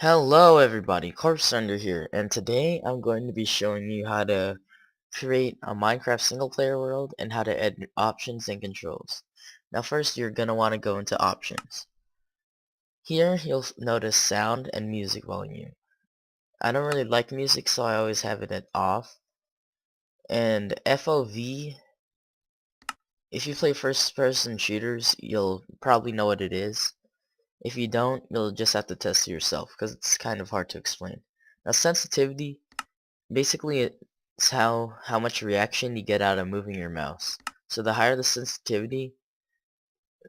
Hello everybody, CorpseRender here, and today I'm going to be showing you how to create a Minecraft single player world and how to add options and controls. Now first you're going to want to go into options. Here you'll notice sound and music volume. I don't really like music, so I always have it at off. And FOV, if you play first person shooters, you'll probably know what it is. If you don't, you'll just have to test it yourself because it's kind of hard to explain. Now sensitivity, basically it's how much reaction you get out of moving your mouse. So the higher the sensitivity,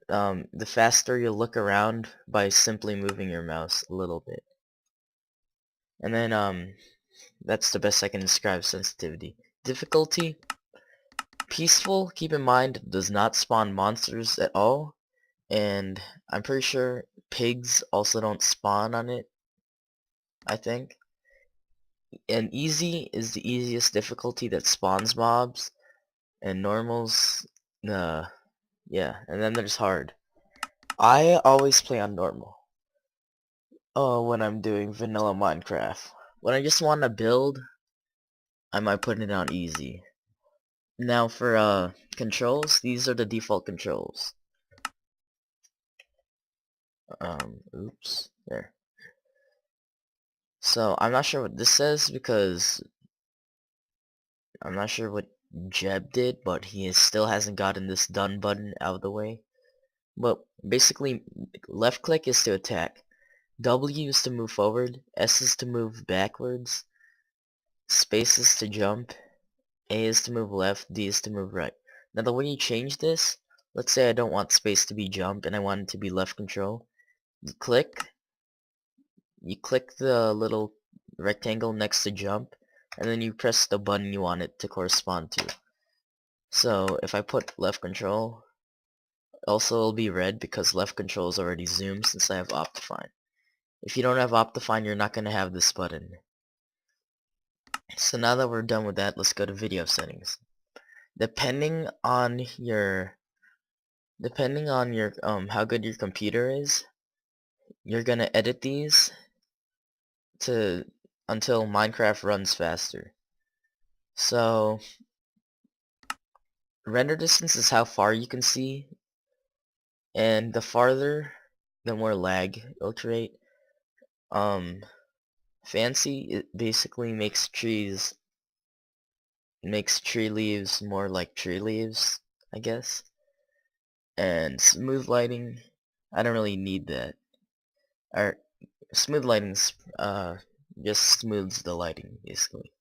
the faster you'll look around by simply moving your mouse a little bit. And then that's the best I can describe sensitivity. Difficulty, peaceful, keep in mind, does not spawn monsters at all, and I'm pretty sure pigs also don't spawn on it, I think. And easy is the easiest difficulty that spawns mobs, and normals, yeah, and then there's hard. I always play on normal. Oh, when I'm doing vanilla Minecraft. When I just want to build, I might put it on easy. Now for controls, these are the default controls. Oops, there. So I'm not sure what this says because I'm not sure what Jeb did, but he still hasn't gotten this done button out of the way. But basically, left click is to attack. W is to move forward, S is to move backwards, space is to jump, A is to move left, D is to move right. Now the way you change this, let's say I don't want space to be jump and I want it to be left control. You click the little rectangle next to jump, and then you press the button you want it to correspond to. So if I put left control, also it'll be red because left control is already zoomed since I have Optifine. If you don't have Optifine, you're not going to have this button. So now that we're done with that, let's go to video settings. Depending on your how good your computer is, you're gonna edit these to until Minecraft runs faster. So render distance is how far you can see, and the farther, the more lag it'll create. Fancy, it basically makes tree leaves more like tree leaves, I guess. And smooth lighting, I don't really need that. Or smooth lighting's just smooths the lighting basically.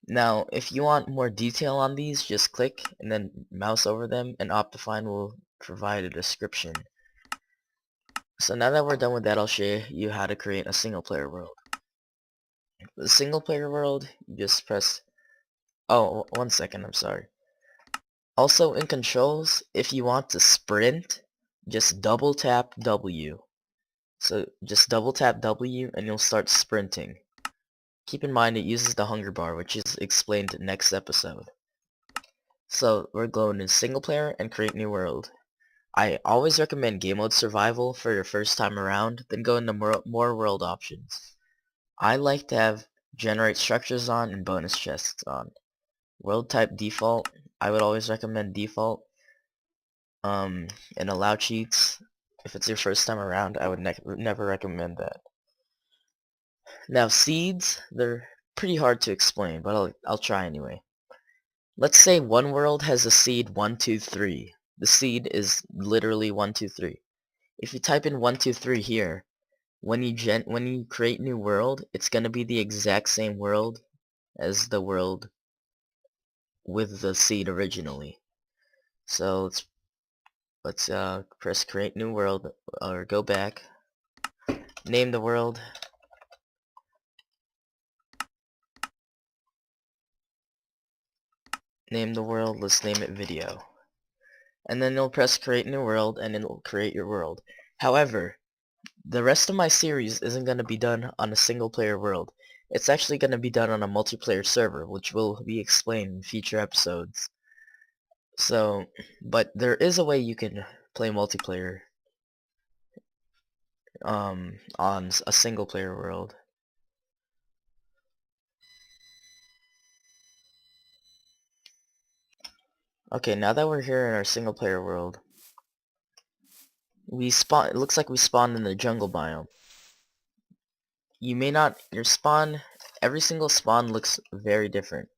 Now if you want more detail on these, just click and then mouse over them and Optifine will provide a description. So now that we're done with that, I'll show you how to create a single player world. The single player world, you just press, oh, 1 second, I'm sorry. Also in controls, if you want to sprint, just double tap W. So just double tap W and you'll start sprinting. Keep in mind it uses the hunger bar, which is explained next episode. So we're going in single player and create new world. I always recommend game mode survival for your first time around, then go into more world options. I like to have generate structures on and bonus chests on. World type default, I would always recommend default. And allow cheats. If it's your first time around, I would never recommend that. Now seeds, they're pretty hard to explain, but I'll try anyway. Let's say one world has a seed 1, 2, 3. The seed is literally 1, 2, 3. If you type in 1, 2, 3 here, when you create new world, it's gonna be the exact same world as the world with the seed originally. So let's press create new world or go back, name the world. Name the world, let's name it video. And then you'll press create new world and it'll create your world. However, the rest of my series isn't going to be done on a single player world. It's actually going to be done on a multiplayer server, which will be explained in future episodes. So, but there is a way you can play multiplayer. on a single player world. Okay, now that we're here in our single player world, it looks like we spawned in the jungle biome. Every single spawn looks very different.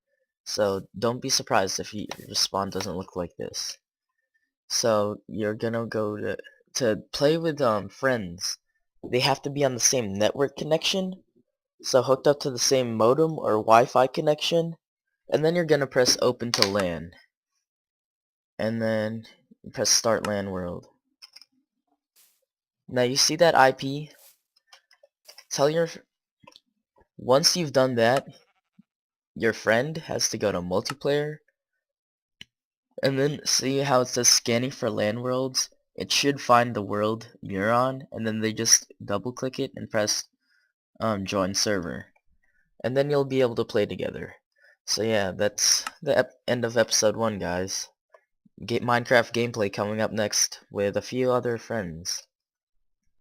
So don't be surprised if your spawn doesn't look like this. So you're gonna go to play with friends. They have to be on the same network connection, so hooked up to the same modem or Wi-Fi connection, and then you're gonna press open to LAN, and then you press start LAN world. Now you see that IP? Once you've done that, your friend has to go to multiplayer, and then see how it says scanning for LAN worlds? It should find the world you're on, and then they just double click it and press join server. And then you'll be able to play together. So yeah, that's the end of episode 1, guys. Minecraft gameplay coming up next with a few other friends.